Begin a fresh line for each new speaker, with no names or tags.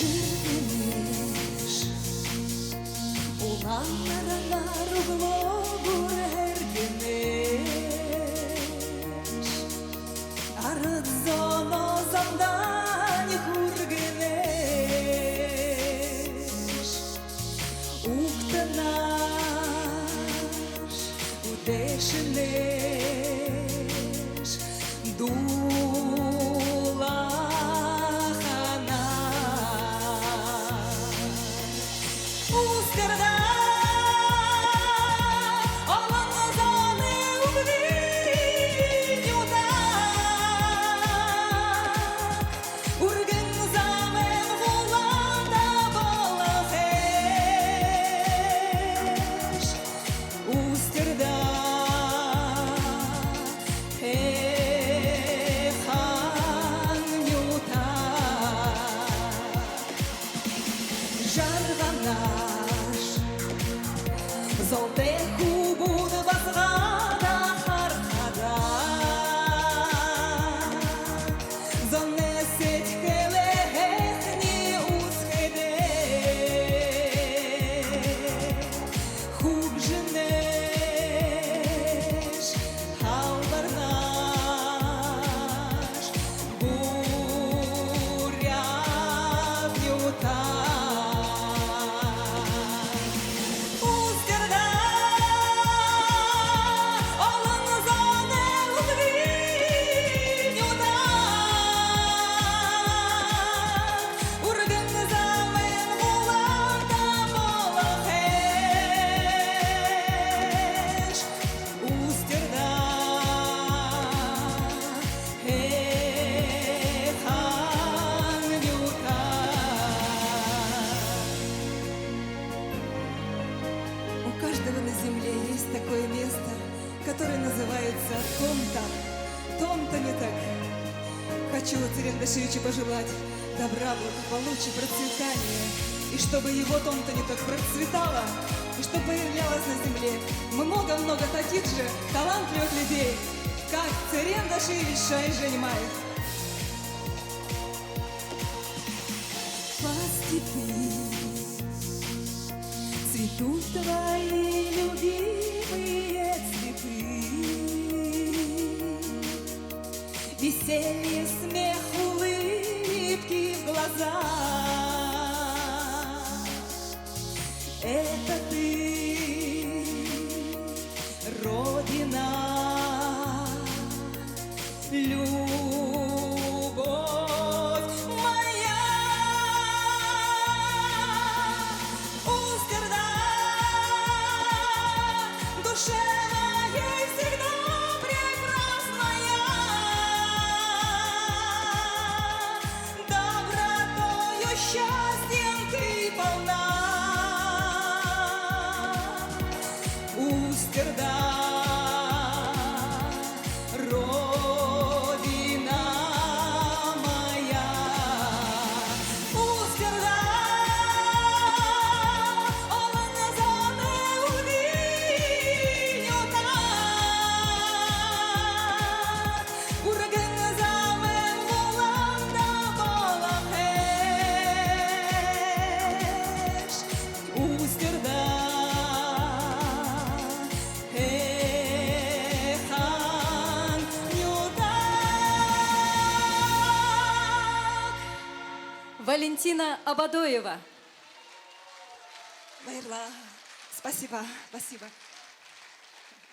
Jirginiş Ulanlar globur herginiş Arızono zamdan hurginiş Uktanaş Udeshiniş Жарганаш Золтеху буд басгада хархада Занесет келехни усхеде Хуг женеш халварнаш Буря вьюта У каждого на земле есть такое место, которое называется Томта. Томта не так. Хочу Царевну Дашевичу пожелать добра, благополучия, процветания. И чтобы его Томта не так процветала, и чтобы появлялось на земле много-много таких же талантливых людей, как Царевна Дашевич Шай Женимаев. По степи цветут твои любимые цветы, веселье, смех, улыбки в глазах. Это ты, Родина, любовь моя. Душе моей всегда прекрасная, добротою, счастьем ты полна. Устерда, Родина моя. Устерда,
Валентина Абадоева.
Вайрла, спасибо, спасибо.